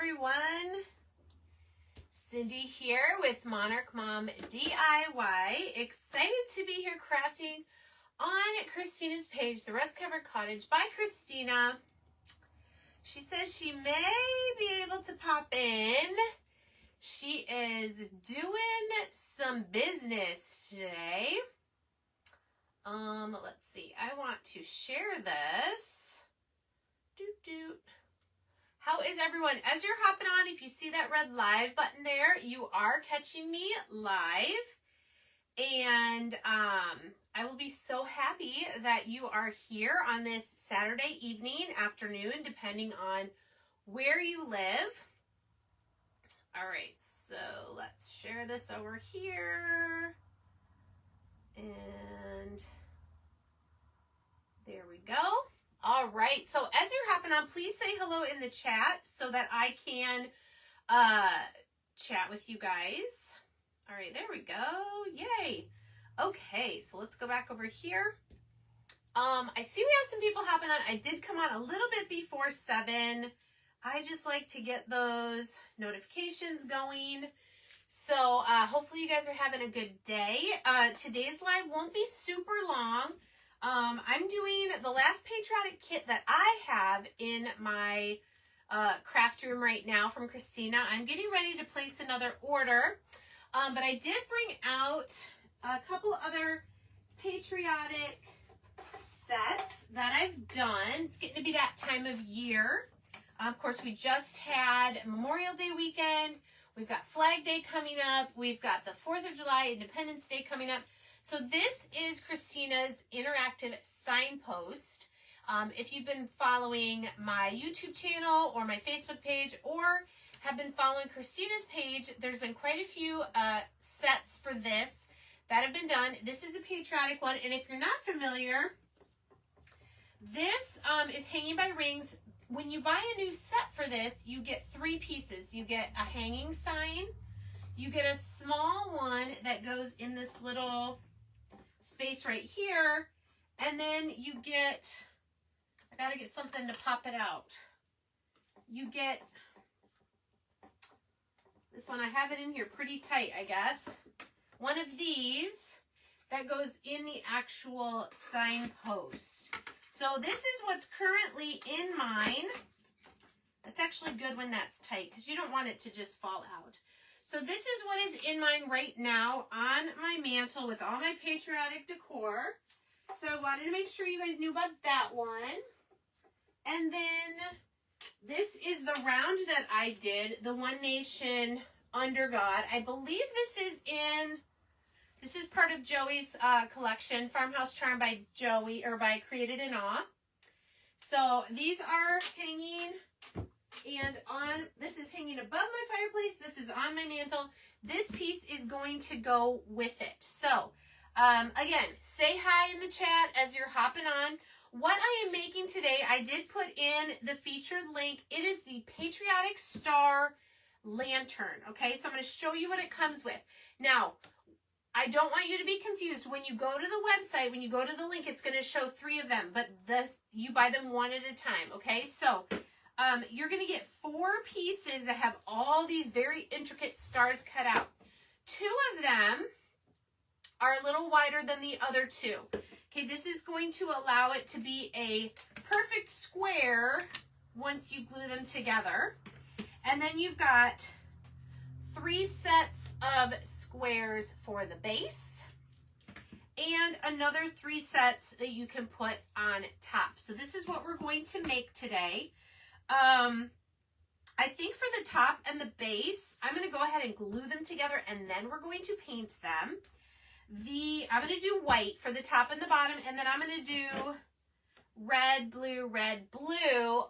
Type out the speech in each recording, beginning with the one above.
everyone. Cindy here with Monarch Mom DIY. Excited to be here crafting on Christina's page, the Rust-Covered Cottage by Christina. She says she may be able to pop in. She is doing some business today. Let's see. I want to share this. How is everyone? As you're hopping on, if you see that red live button there, you are catching me live. And I will be so happy that you are here on this Saturday evening, afternoon, depending on where you live. All right, so let's share this over here. And there we go. All right, so as you're hopping on, please say hello in the chat so that I can chat with you guys. All right, there we go. Yay. Okay, so let's go back over here. I see we have some people hopping on. I did come on a little bit before 7. I just like to get those notifications going. So hopefully you guys are having a good day. Today's live won't be super long. I'm doing the last Patriotic kit that I have in my craft room right now from Christina. I'm getting ready to place another order. But I did bring out a couple other Patriotic sets that I've done. It's getting to be that time of year. Of course, we just had Memorial Day weekend. We've got Flag Day coming up. We've got the 4th of July, Independence Day coming up. So this is Christina's interactive signpost. If you've been following my YouTube channel or my Facebook page or have been following Christina's page, there's been quite a few sets for this that have been done. This is the Patriotic one, and if you're not familiar, this is hanging by rings. When you buy a new set for this, you get 3 pieces. You get a hanging sign, you get a small one that goes in this little space right here, and then you get, I gotta get something to pop it out. You get this one. I have it in here pretty tight, I guess. One of these that goes in the actual signpost. So this is what's currently in mine. It's actually good when that's tight because you don't want it to just fall out. So this is what is in mine right now on my mantle with all my Patriotic decor. So I wanted to make sure you guys knew about that one. And then this is the round that I did, the One Nation Under God. I believe this is part of Joey's collection, Farmhouse Charm by Joey, or by Created in Awe. So these are hanging, and this is hanging above my fireplace. This is on my mantle. This piece is going to go with it. So again, say hi in the chat as you're hopping on. What I am making today, I did put in the featured link. It is the Patriotic Star Lantern, okay? So I'm going to show you what it comes with. Now, I don't want you to be confused. When you go to the website, when you go to the link, it's going to show 3 of them, but you buy them one at a time, okay? So you're going to get 4 pieces that have all these very intricate stars cut out. 2 of them are a little wider than the other 2. Okay, this is going to allow it to be a perfect square once you glue them together. And then you've got 3 sets of squares for the base and another 3 sets that you can put on top. So this is what we're going to make today. I think for the top and the base, I'm going to go ahead and glue them together, and then we're going to paint them. I'm going to do white for the top and the bottom, and then I'm going to do red, blue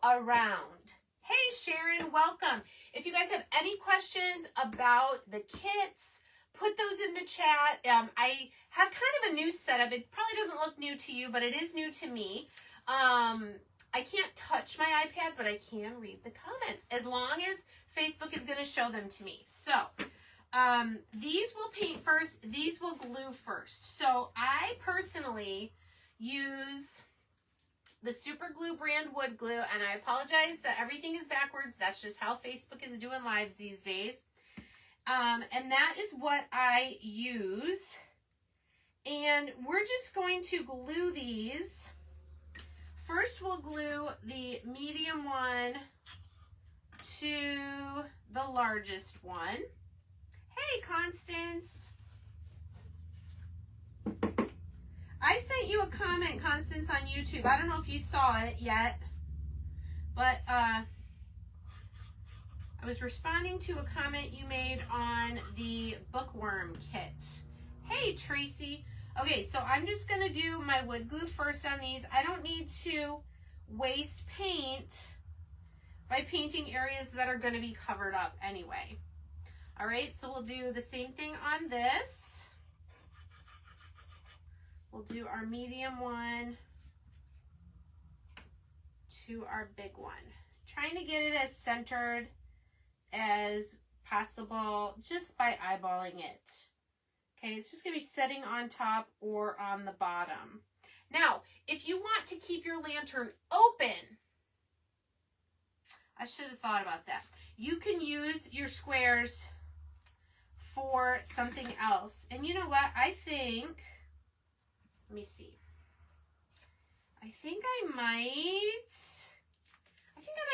around. Hey, Sharon, welcome. If you guys have any questions about the kits, put those in the chat. I have kind of a new setup. It probably doesn't look new to you, but it is new to me. I can't touch my iPad, but I can read the comments as long as Facebook is going to show them to me. So these will paint first. These will glue first. So I personally use the Super Glue brand wood glue, and I apologize that everything is backwards. That's just how Facebook is doing lives these days. And that is what I use. And we're just going to glue these. First, we'll glue the medium one to the largest one. Hey, Constance. I sent you a comment, Constance, on YouTube. I don't know if you saw it yet, but I was responding to a comment you made on the bookworm kit. Hey, Tracy. Okay, so I'm just going to do my wood glue first on these. I don't need to waste paint by painting areas that are going to be covered up anyway. All right, so we'll do the same thing on this. We'll do our medium one to our big one. Trying to get it as centered as possible just by eyeballing it. Okay, it's just going to be sitting on top or on the bottom. Now, if you want to keep your lantern open, I should have thought about that. You can use your squares for something else. And you know what? I think, let me see. I think I might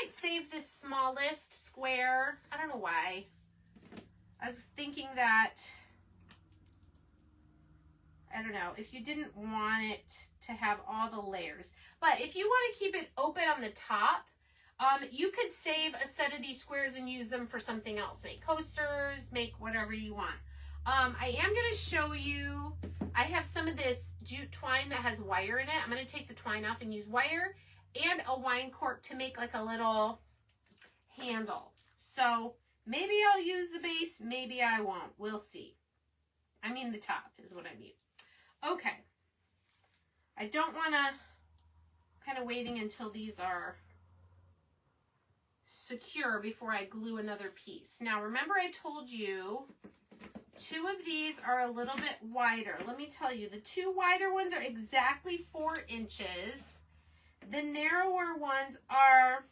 save this smallest square. I don't know why. I was thinking that, I don't know, if you didn't want it to have all the layers. But if you want to keep it open on the top, you could save a set of these squares and use them for something else. Make coasters, make whatever you want. I am going to show you, I have some of this jute twine that has wire in it. I'm going to take the twine off and use wire and a wine cork to make like a little handle. So maybe I'll use the base, maybe I won't. We'll see. I mean the top is what I mean. Okay. I don't want to kind of waiting until these are secure before I glue another piece. Now remember I told you 2 of these are a little bit wider. Let me tell you, the 2 wider ones are exactly 4 inches. The narrower ones are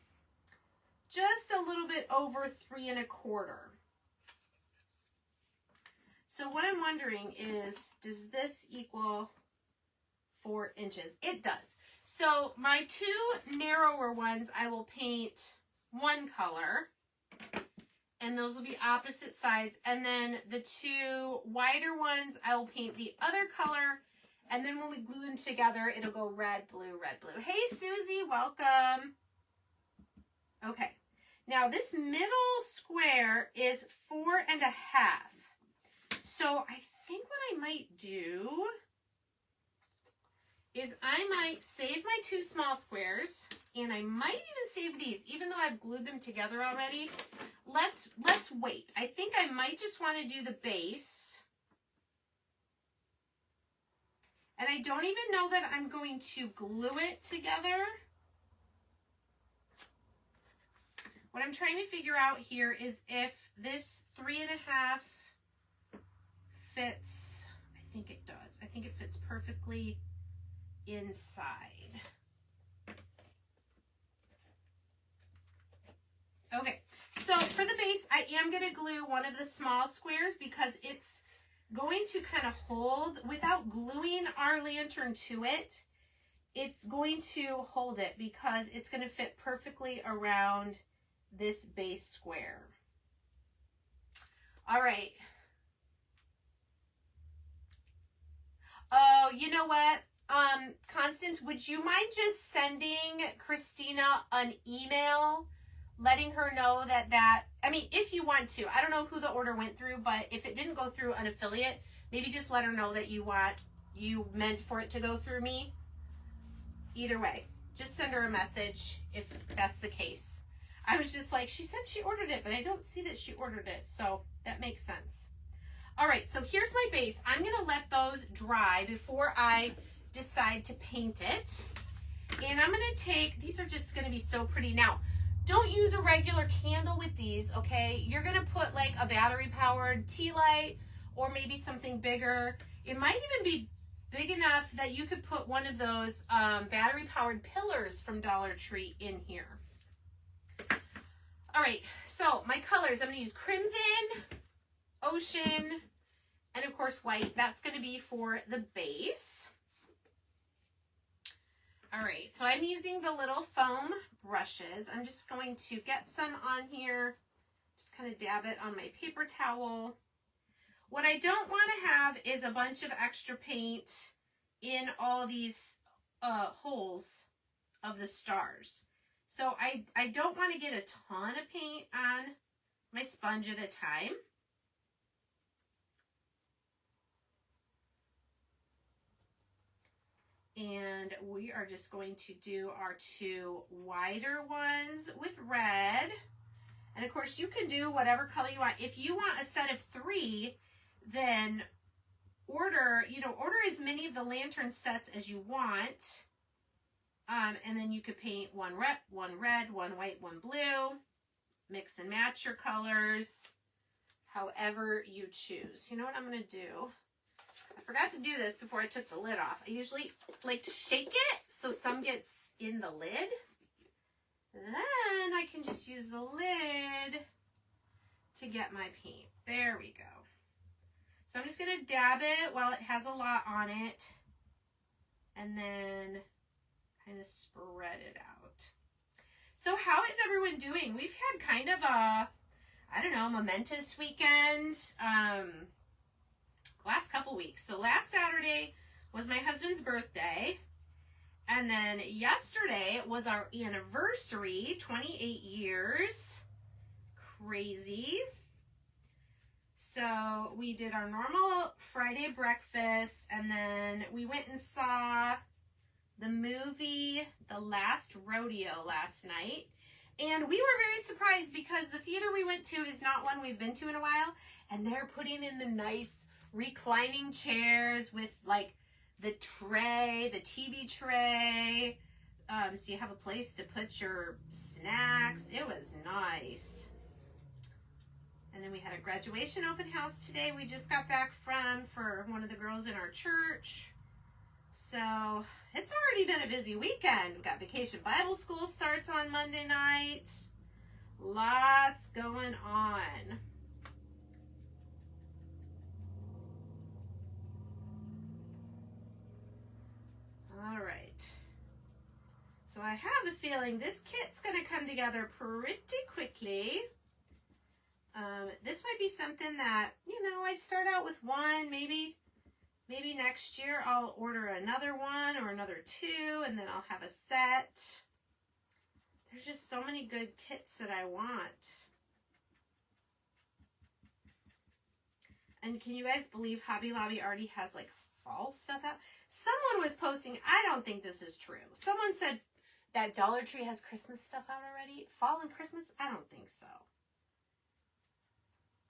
just a little bit over 3 1/4. So what I'm wondering is, does this equal 4 inches? It does. So my 2 narrower ones, I will paint one color, and those will be opposite sides. And then the 2 wider ones, I will paint the other color. And then when we glue them together, it'll go red, blue, red, blue. Hey, Susie, welcome. Okay. Now this middle square is 4 1/2. So I think what I might do is I might save my 2 small squares, and I might even save these, even though I've glued them together already. Let's wait. I think I might just want to do the base. And I don't even know that I'm going to glue it together. What I'm trying to figure out here is if this 3 1/2 fits. I think it does. I think it fits perfectly inside. Okay, so for the base, I am going to glue one of the small squares because it's going to kind of hold, without gluing our lantern to it, it's going to hold it because it's going to fit perfectly around this base square. All right. Oh, you know what? Constance, would you mind just sending Christina an email letting her know that, I mean, if you want to, I don't know who the order went through, but if it didn't go through an affiliate, maybe just let her know that you meant for it to go through me. Either way, just send her a message if that's the case. I was just like, she said she ordered it, but I don't see that she ordered it. So that makes sense. All right, so here's my base. I'm going to let those dry before I decide to paint it. And I'm going to take, these are just going to be so pretty. Now, don't use a regular candle with these, okay? You're going to put like a battery-powered tea light or maybe something bigger. It might even be big enough that you could put one of those battery-powered pillars from Dollar Tree in here. All right, so my colors, I'm going to use crimson, ocean, and of course white. That's going to be for the base. All right, so I'm using the little foam brushes. I'm just going to get some on here, just kind of dab it on my paper towel. What I don't want to have is a bunch of extra paint in all these holes of the stars. So I don't want to get a ton of paint on my sponge at a time. And we are just going to do our two wider ones with red. And of course you can do whatever color you want. If you want a set of 3, then order as many of the lantern sets as you want. And then you could paint one red, one white, one blue. Mix and match your colors, however you choose. You know what I'm going to do? I forgot to do this before I took the lid off. I usually like to shake it so some gets in the lid. Then I can just use the lid to get my paint. There we go. So I'm just going to dab it while it has a lot on it. And then kind of spread it out. So how is everyone doing? We've had kind of a, I don't know, momentous weekend. Last couple weeks. So last Saturday was my husband's birthday. And then yesterday was our anniversary, 28 years. Crazy. So we did our normal Friday breakfast, and then we went and saw the movie The Last Rodeo last night. And we were very surprised because the theater we went to is not one we've been to in a while. And they're putting in the nice reclining chairs with like the tray, the TV tray. So you have a place to put your snacks. It was nice. And then we had a graduation open house today. We just got back from for one of the girls in our church. So it's already been a busy weekend. We've got Vacation Bible School starts on Monday night. Lots going on. All right. So I have a feeling this kit's going to come together pretty quickly. This might be something that, you know, I start out with one, maybe next year I'll order another one or another 2, and then I'll have a set. There's just so many good kits that I want. And can you guys believe Hobby Lobby already has like fall stuff out? Someone was posting, I don't think this is true. Someone said that Dollar Tree has Christmas stuff out already. Fall and Christmas? I don't think so.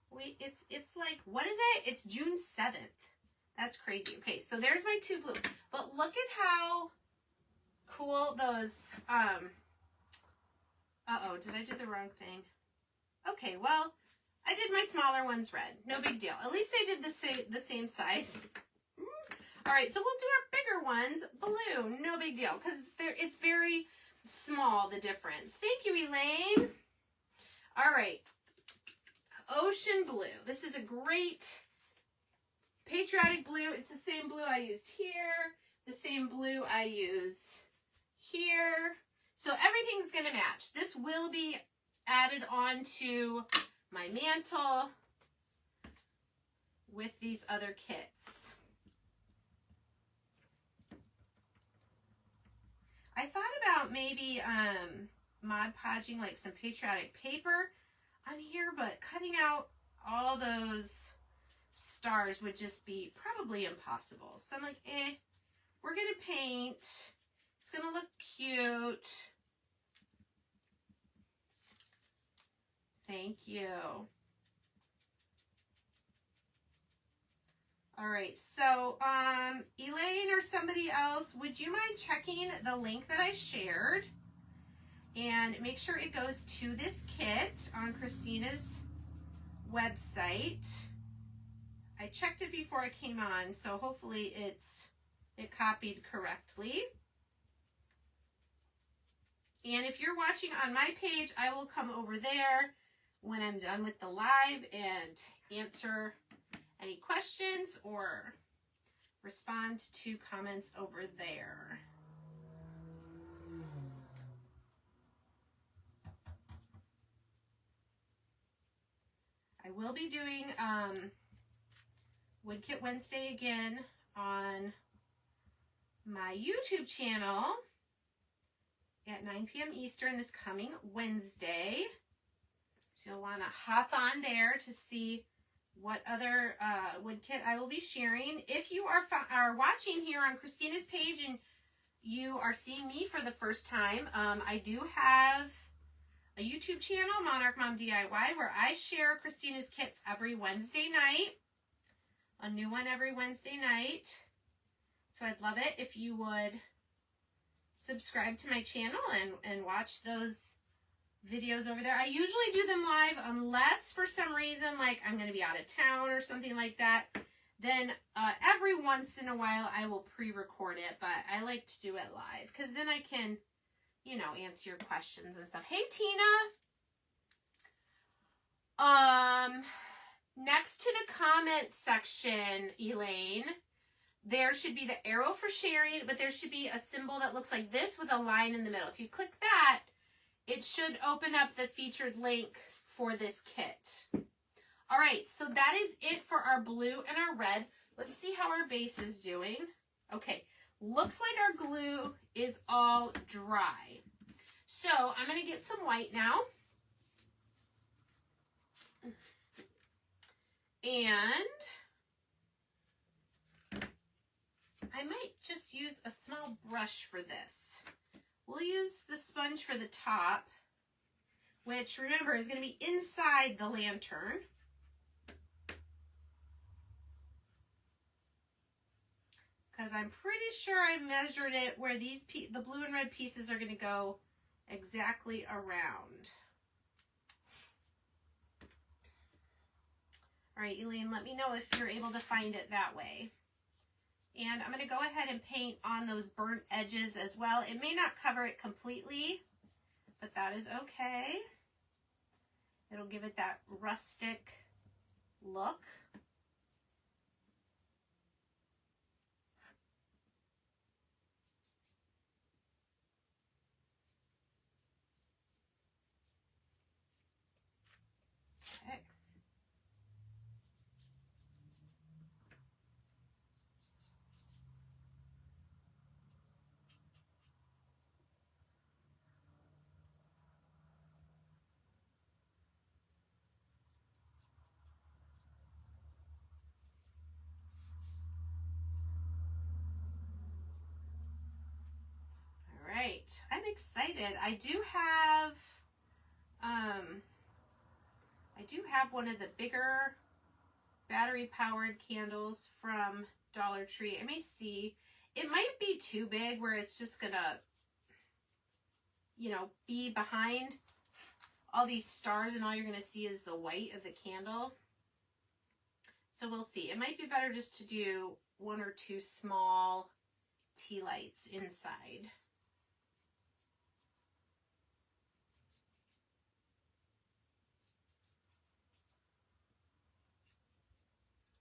Wait, it's like, what is it? It's June 7th. That's crazy. Okay, so there's my 2 blue. But look at how cool those, uh-oh, did I do the wrong thing? Okay, well, I did my smaller ones red. No big deal. At least I did the same size. All right, so we'll do our bigger ones blue. No big deal, because it's very small, the difference. Thank you, Elaine. All right. Ocean blue. This is a great patriotic blue. It's the same blue I used here, the same blue I use here. So everything's going to match. This will be added onto my mantle with these other kits. I thought about maybe Mod Podging like some patriotic paper on here, but cutting out all those stars would just be probably impossible. So I'm like, we're going to paint. It's going to look cute. Thank you. All right, so Elaine or somebody else, would you mind checking the link that I shared? And make sure it goes to this kit on Christina's website. I checked it before I came on, so hopefully it's it copied correctly. And if you're watching on my page, I will come over there when I'm done with the live and answer any questions or respond to comments over there. I will be doing Woodkit Wednesday again on my YouTube channel at 9 p.m. Eastern this coming Wednesday. So you'll want to hop on there to see what other woodkit I will be sharing. If you are watching here on Christina's page and you are seeing me for the first time, I do have a YouTube channel, Monarch Mom DIY, where I share Christina's kits every Wednesday night. A new one every Wednesday night. So I'd love it if you would subscribe to my channel and watch those videos over there. I usually do them live unless for some reason, like I'm going to be out of town or something like that. Then every once in a while I will pre-record it, but I like to do it live because then I can, you know, answer your questions and stuff. Hey, Tina. Next to the comment section, Elaine, there should be the arrow for sharing, but there should be a symbol that looks like this with a line in the middle. If you click that, it should open up the featured link for this kit. All right, so that is it for our blue and our red. Let's see how our base is doing. Okay, looks like our glue is all dry. So I'm going to get some white now. And I might just use a small brush for this. We'll use the sponge for the top, which remember is going to be inside the lantern. Because I'm pretty sure I measured it where these the blue and red pieces are going to go exactly around. All right, Elaine, let me know if you're able to find it that way. And I'm going to go ahead and paint on those burnt edges as well. It may not cover it completely, but that is okay. It'll give it that rustic look. Okay. Right, I'm excited. I do have one of the bigger battery powered candles from Dollar Tree. I may see, it might be too big where it's just gonna, you know, be behind all these stars and all you're gonna see is the white of the candle. So we'll see. It might be better just to do one or two small tea lights inside.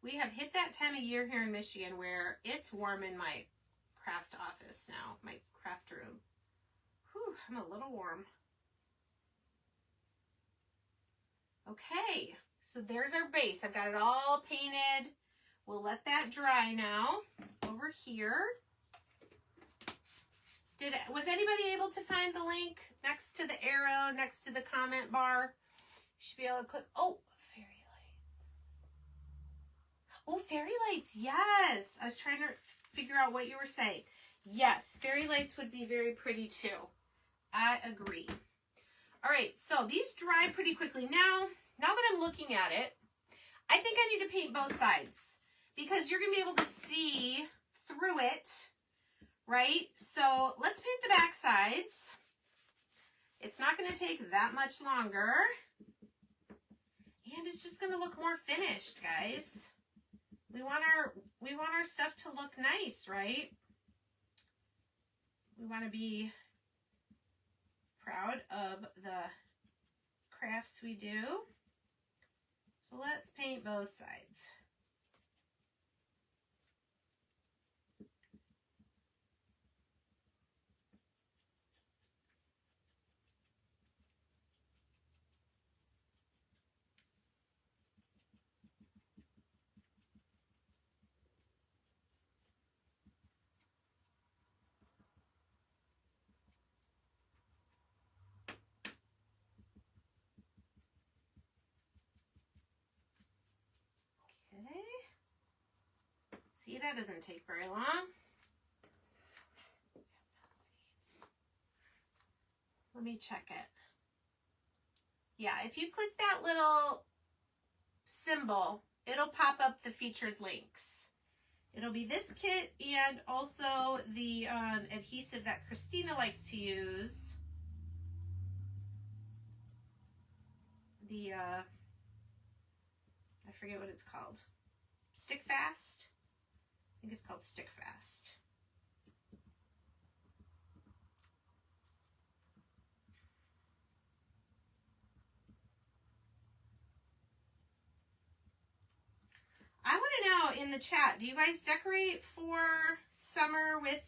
We have hit that time of year here in Michigan where it's warm in my craft office now, my craft room. Whew, I'm a little warm. Okay, so there's our base. I've got it all painted. We'll let that dry now. Over here. Was anybody able to find the link next to the arrow, next to the comment bar? You should be able to click. Oh, fairy lights. Oh, fairy lights. Yes. I was trying to figure out what you were saying. Yes, fairy lights would be very pretty too. I agree. All right, so these dry pretty quickly. Now that I'm looking at it, I think I need to paint both sides because you're going to be able to see through it, right? So let's paint the back sides. It's not going to take that much longer. And it's just going to look more finished, guys. We want our stuff to look nice, right? We want to be proud of the crafts we do. So let's paint both sides. Okay. See, that doesn't take very long. Let me check it. Yeah, if you click that little symbol, it'll pop up the featured links. It'll be this kit and also the adhesive that Christina likes to use. The, I forget what it's called. Stick Fast? I think it's called Stick Fast. I want to know in the chat, do you guys decorate for summer with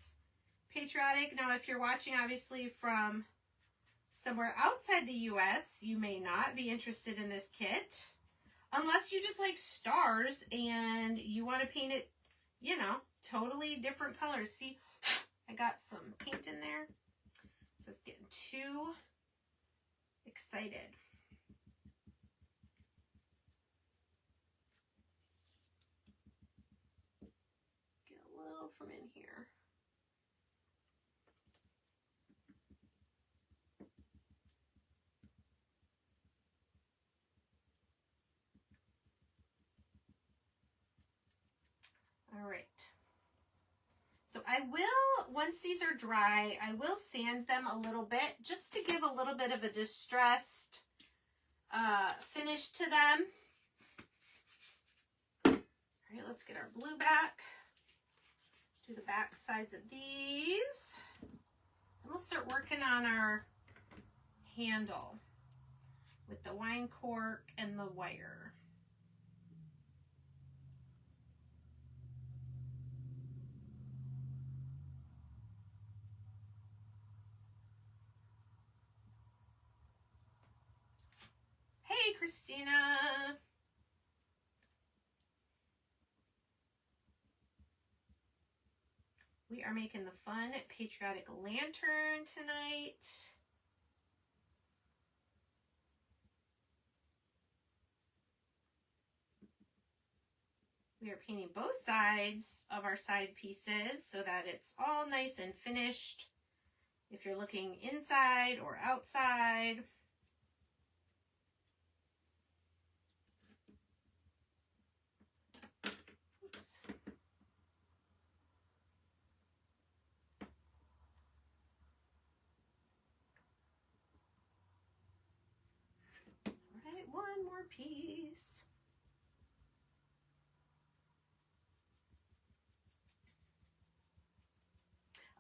Patriotic? Now, if you're watching, obviously, from somewhere outside the U.S., you may not be interested in this kit. Unless you just like stars and you want to paint it, you know, totally different colors. See, I got some paint in there. So it's getting too excited. Get a little from in here. All right. So I will, once these are dry, I will sand them a little bit just to give a little bit of a distressed finish to them. All right, let's get our blue back. Do the back sides of these. Then we'll start working on our handle with the wine cork and the wire. Hey, Christina. We are making the fun Patriotic Lantern tonight. We are painting both sides of our side pieces so that it's all nice and finished. If you're looking inside or outside. All right, one more piece.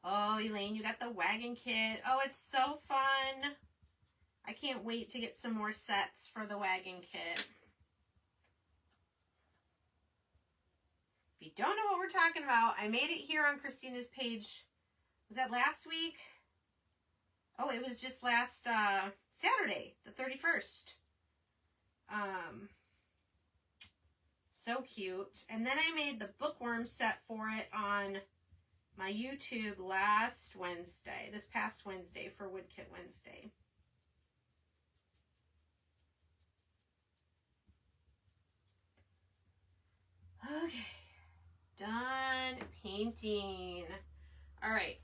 Oh, Elaine, you got the wagon kit. Oh, it's so fun. I can't wait to get some more sets for the wagon kit. If you don't know what we're talking about, I made it here on Christina's page. Was that last week? Oh, it was just last Saturday, the 31st. So cute. And then I made the bookworm set for it on my YouTube this past Wednesday for Woodkit Wednesday. Okay, done painting. All right.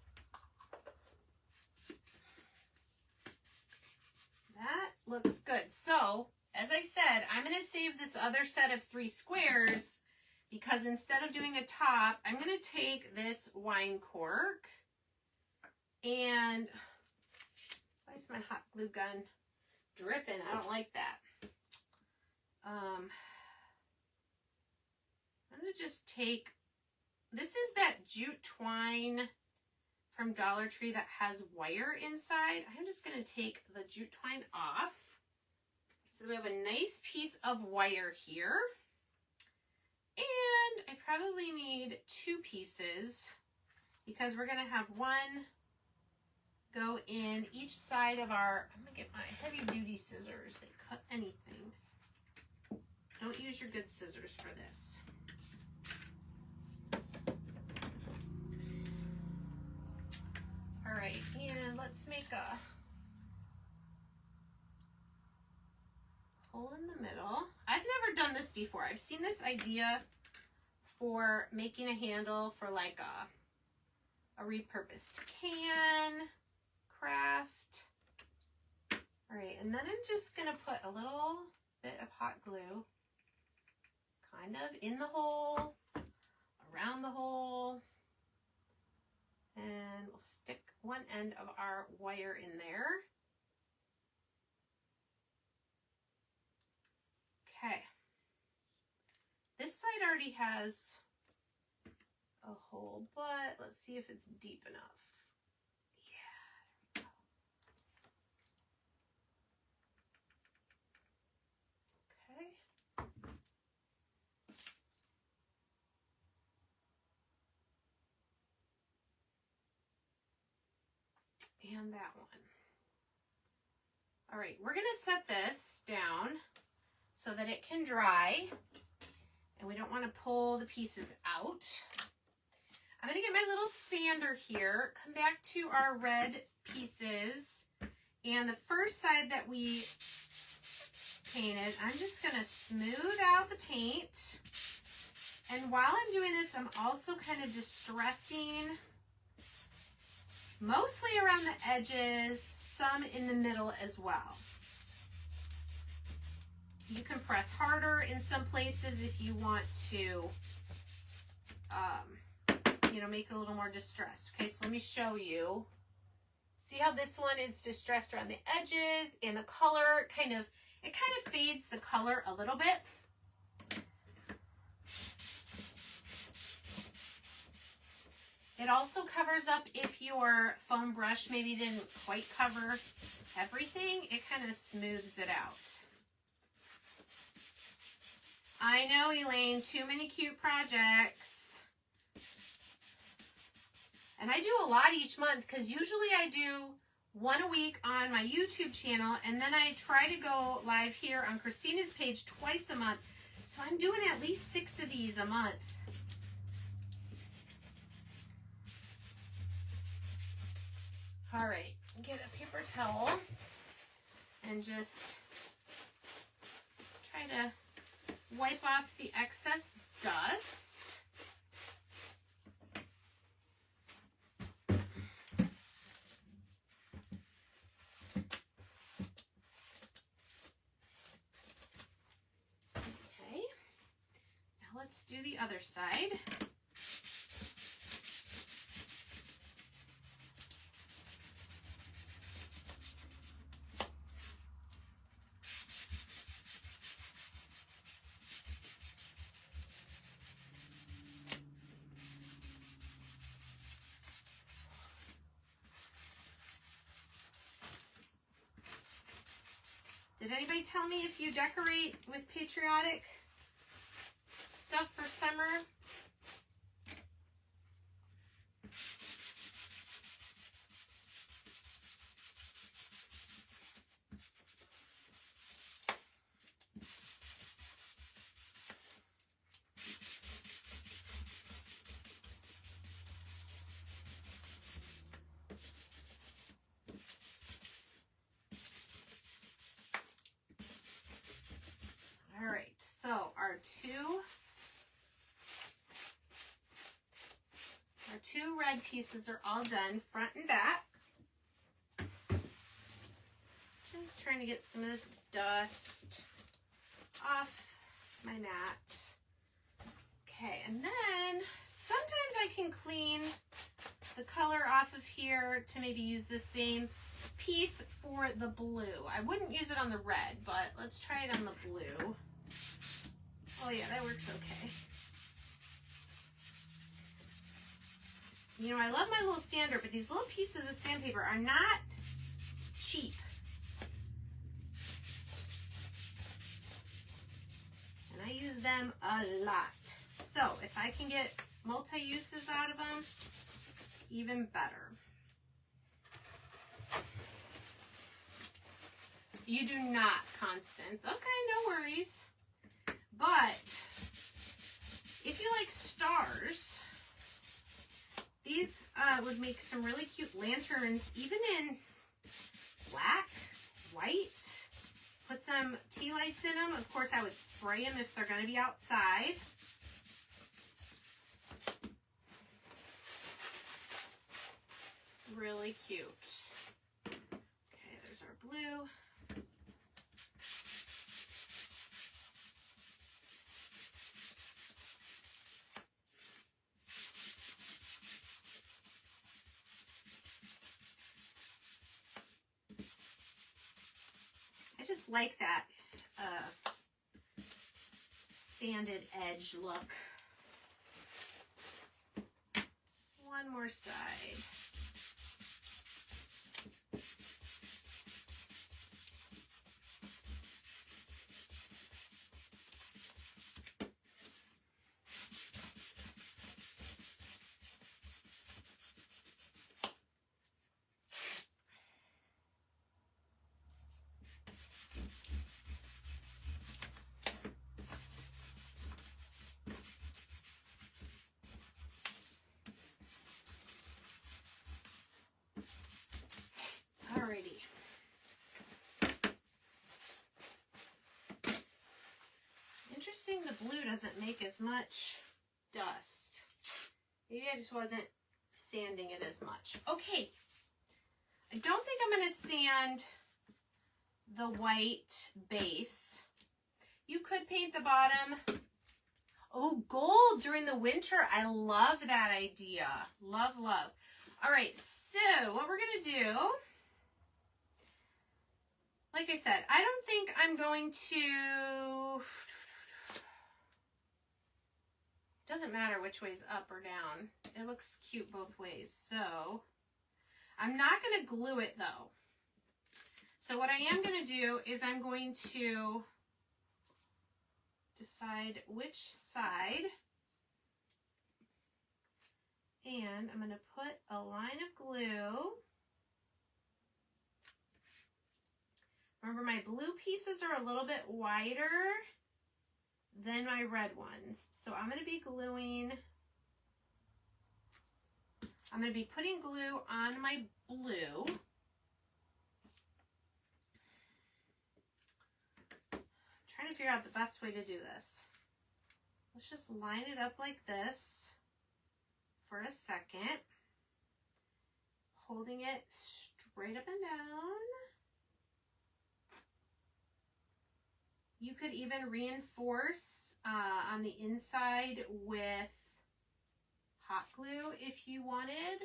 That looks good. So, as I said, I'm going to save this other set of 3 squares because instead of doing a top, I'm going to take this wine cork and why is my hot glue gun dripping? I don't like that. I'm going to just take, this is that jute twine from Dollar Tree that has wire inside. I'm just going to take the jute twine off. So we have a nice piece of wire here. And I probably need 2 pieces because we're going to have one go in each side of our, I'm going to get my heavy duty scissors. They cut anything. Don't use your good scissors for this. All right, and let's make a hole in the middle. I've never done this before. I've seen this idea for making a handle for like a repurposed can, craft. All right, and then I'm just gonna put a little bit of hot glue kind of in the hole, around the hole, and we'll stick one end of our wire in there. Okay. This side already has a hole, but let's see if it's deep enough. Yeah, there we go. Okay. And that one. All right, we're gonna set this down so that it can dry, and we don't want to pull the pieces out. I'm going to get my little sander here, come back to our red pieces, and the first side that we painted, I'm just going to smooth out the paint. And while I'm doing this, I'm also kind of distressing mostly around the edges, some in the middle as well. You can press harder in some places if you want to, you know, make it a little more distressed. Okay, so let me show you. See how this one is distressed around the edges, and the color it kind of fades the color a little bit. It also covers up if your foam brush maybe didn't quite cover everything. It kind of smooths it out. I know, Elaine, too many cute projects. And I do a lot each month because usually I do one a week on my YouTube channel, and then I try to go live here on Christina's page twice a month. So I'm doing at least 6 of these a month. All right, get a paper towel and just try to wipe off the excess dust. Okay, now let's do the other side. Did anybody tell me if you decorate with patriotic stuff for summer? All right, so our two red pieces are all done, front and back. Just trying to get some of this dust off my mat. Okay, and then sometimes I can clean the color off of here to maybe use the same piece for the blue. I wouldn't use it on the red, but let's try it on the blue. Oh yeah, that works okay. You know, I love my little sander, but these little pieces of sandpaper are not cheap. And I use them a lot. So if I can get multi-uses out of them, even better. You do not, Constance. Okay, no worries. But if you like stars, these would make some really cute lanterns, even in black, white. Put some tea lights in them. Of course, I would spray them if they're going to be outside. Really cute. Okay, there's our blue. I just like that sanded edge look. One more side. Alrighty. Interesting, the blue doesn't make as much dust. Maybe I just wasn't sanding it as much. Okay. I don't think I'm going to sand the white base. You could paint the bottom. Oh, gold during the winter. I love that idea. Love, love. All right, so what we're going to do, like I said, I don't think I'm going to, doesn't matter which way's up or down. It looks cute both ways. So I'm not going to glue it though. So what I am going to do is I'm going to decide which side, and I'm going to put a line of glue. Remember, my blue pieces are a little bit wider than my red ones. So I'm going to be gluing, I'm going to be putting glue on my blue. Trying to figure out the best way to do this. Let's just line it up like this for a second, holding it straight up and down. You could even reinforce on the inside with hot glue if you wanted.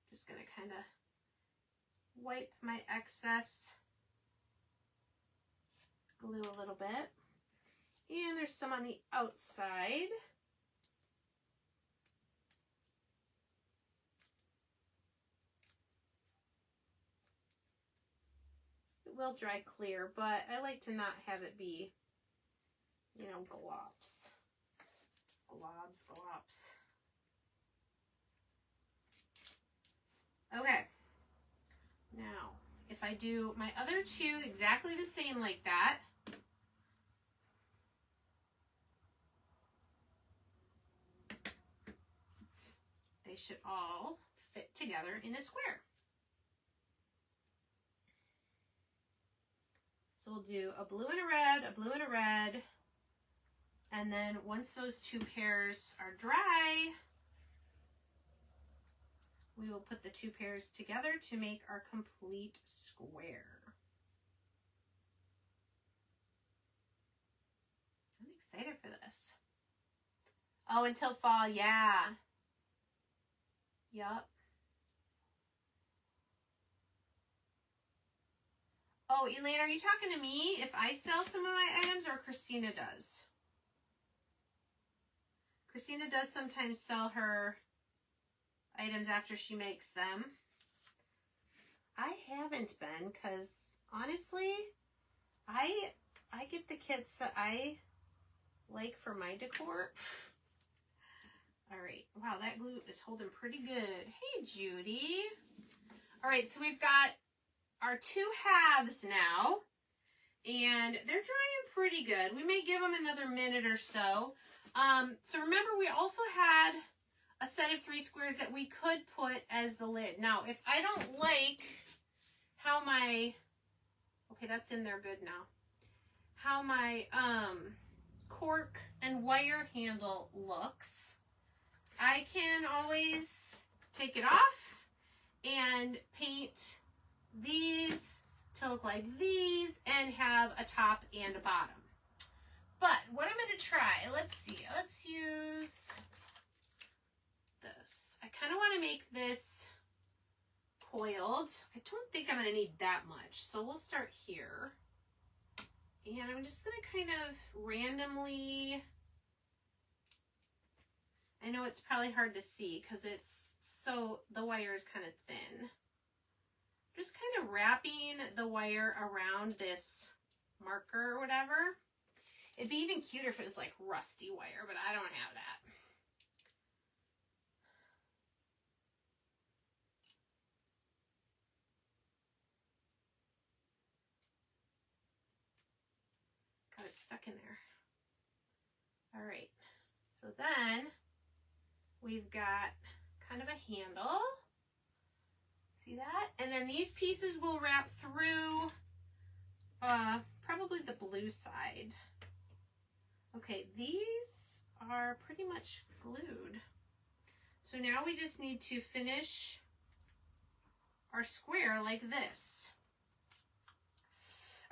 Just gonna kind of wipe my excess glue a little bit. And there's some on the outside. It will dry clear, but I like to not have it be, you know, globs. Globs, globs. Okay. Now, if I do my other two exactly the same like that, they should all fit together in a square. So we'll do a blue and a red, a blue and a red, and then once those two pairs are dry, we will put the two pairs together to make our complete square. I'm excited for this. Oh, until fall, yeah. Yup. Oh, Elaine, are you talking to me if I sell some of my items or Christina does? Christina does sometimes sell her items after she makes them. I haven't been, because honestly, I get the kits that I like for my decor. All right. Wow, that glue is holding pretty good. Hey, Judy. All right, so we've got our 2 halves now, and they're drying pretty good. We may give them another minute or so. So remember, we also had a set of 3 squares that we could put as the lid. Now, if I don't like how my, okay, that's in there good now, how my cork and wire handle looks, I can always take it off and paint these to look like these and have a top and a bottom. But what I'm going to try, let's see, let's use this. I kind of want to make this coiled. I don't think I'm going to need that much, so we'll start here. And I'm just going to kind of randomly, I know it's probably hard to see because it's so, the wire is kind of thin. Just kind of wrapping the wire around this marker or whatever. It'd be even cuter if it was like rusty wire, but I don't have that. Got it stuck in there. All right, so then we've got kind of a handle. See that? And then these pieces will wrap through probably the blue side. Okay, these are pretty much glued. So now we just need to finish our square like this.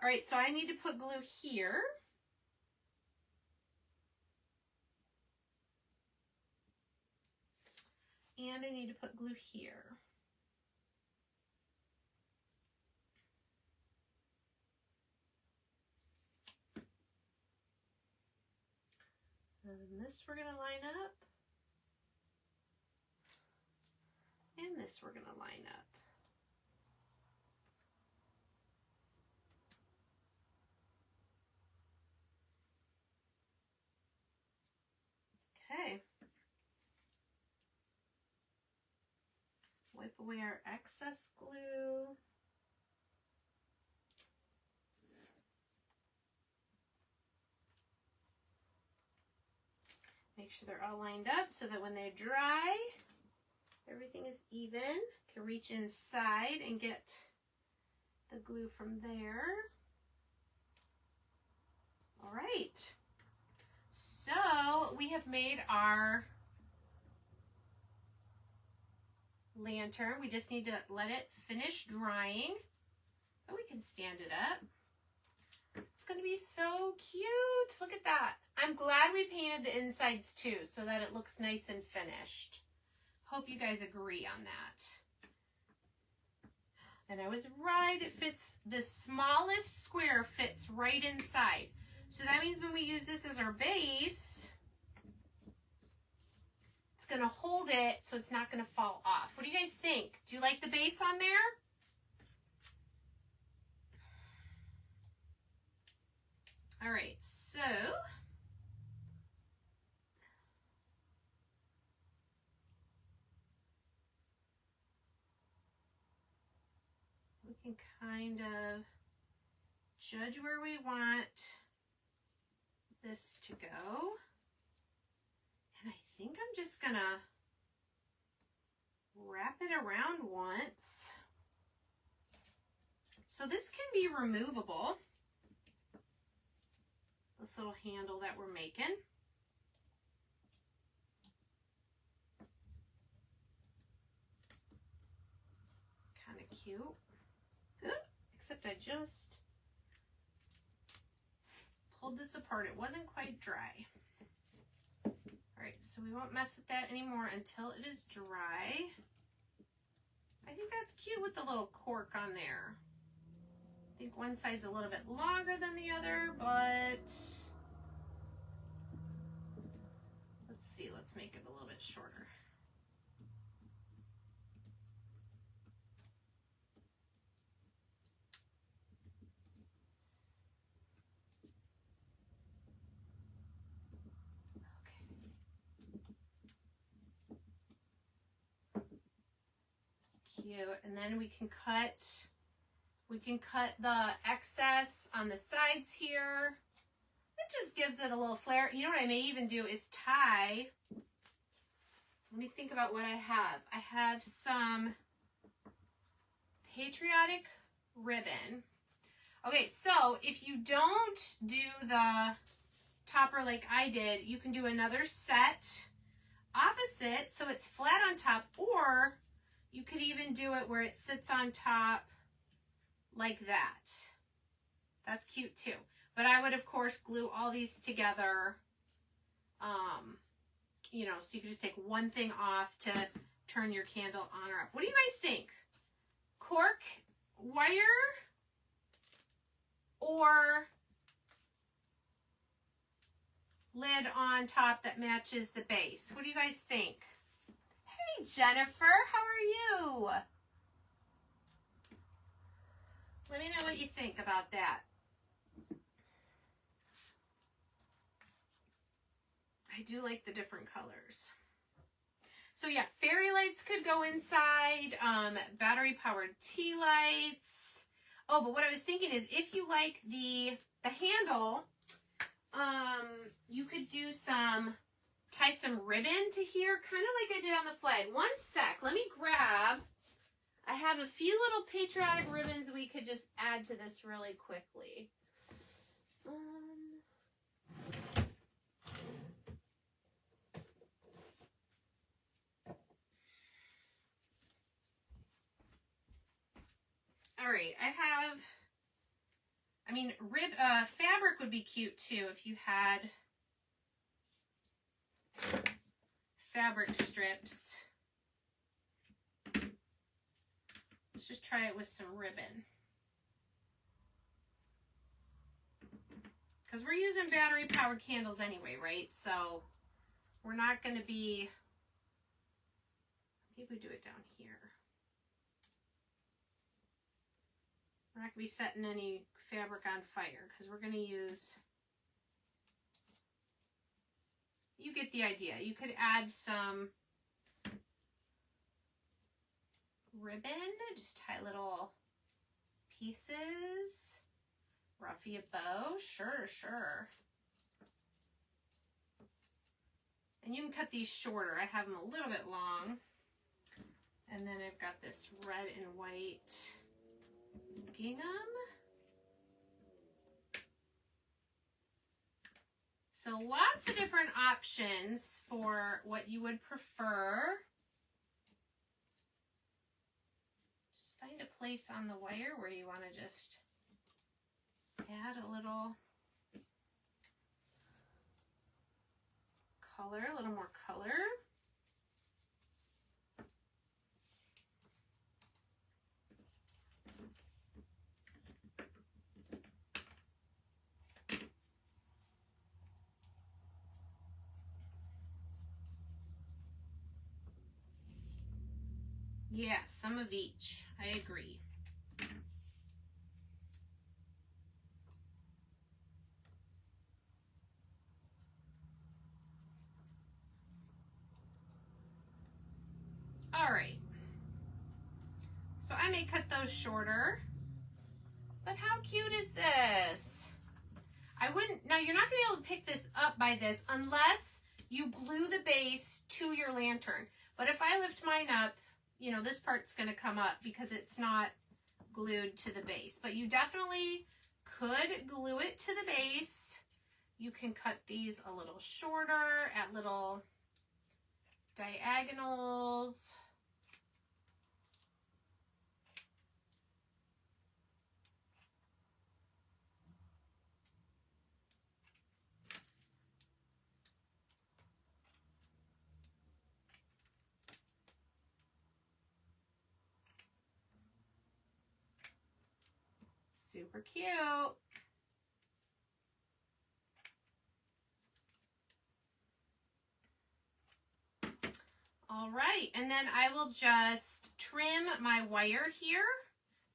All right, so I need to put glue here. And I need to put glue here. And this we're going to line up. And this we're going to line up. Okay. Wipe away our excess glue. Make sure they're all lined up so that when they dry, everything is even. Can reach inside and get the glue from there. All right. So we have made our lantern. We just need to let it finish drying. Then we can stand it up. It's going to be so cute. Look at that. I'm glad we painted the insides too so that it looks nice and finished. Hope you guys agree on that. And I was right. It fits, the smallest square fits right inside. So that means when we use this as our base, it's going to hold it so it's not going to fall off. What do you guys think? Do you like the base on there? All right, so we can kind of judge where we want this to go. And I think I'm just gonna wrap it around once. So this can be removable. This little handle that we're making. Kind of cute. Except I just pulled this apart. It wasn't quite dry. All right, so we won't mess with that anymore until it is dry. I think that's cute with the little cork on there. I think one side's a little bit longer than the other, but let's Let's see, let's make it a little bit shorter. Cute. And then we can cut the excess on the sides here. It just gives it a little flair. You know what I may even do is tie. Let me think about what I have. I have some Patriotic ribbon. Okay, so if you don't do the topper like I did, you can do another set opposite so it's flat on top, or you could even do it where it sits on top like that. That's cute too. But I would, of course, glue all these together, you know, so you could just take one thing off to turn your candle on or off. What do you guys think? Cork wire or lid on top that matches the base? What do you guys think? Hey, Jennifer, how are you? Let me know what you think about that. I do like the different colors. So yeah, fairy lights could go inside, battery powered tea lights. Oh, but what I was thinking is if you like the handle, you could do tie some ribbon to here, kind of like I did on the flag. One sec, let me grab. I have a few little patriotic ribbons we could just add to this really quickly. All right, fabric would be cute too if you had fabric strips. Let's just try it with some ribbon. Because we're using battery powered candles anyway, right? So we're not going to be, maybe we do it down here. We're not going to be setting any fabric on fire because we're going to use, you get the idea. You could add some ribbon, just tie little pieces, ruffy a bow, sure. And you can cut these shorter. I have them a little bit long. And then I've got this red and white gingham. So lots of different options for what you would prefer. Just find a place on the wire where you want to just add a little color, a little more color. Yeah, some of each. I agree. All right. So I may cut those shorter. But how cute is this? Now you're not going to be able to pick this up by this unless you glue the base to your lantern. But if I lift mine up, you know, this part's going to come up because it's not glued to the base. But you definitely could glue it to the base. You can cut these a little shorter at little diagonals. Super cute. All right, and then I will just trim my wire here.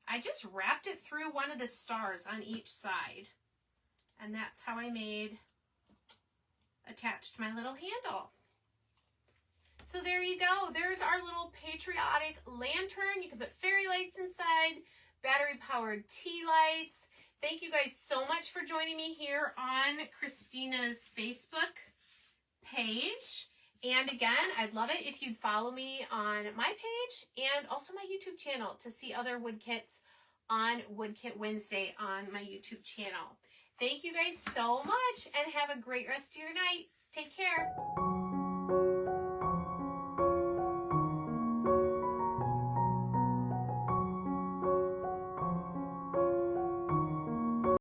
I just wrapped it through one of the stars on each side. And that's how I attached my little handle. So there you go. There's our little patriotic lantern. You can put fairy lights inside, battery-powered tea lights. Thank you guys so much for joining me here on Christina's Facebook page. And again, I'd love it if you'd follow me on my page and also my YouTube channel to see other wood kits on Wood Kit Wednesday on my YouTube channel. Thank you guys so much and have a great rest of your night. Take care.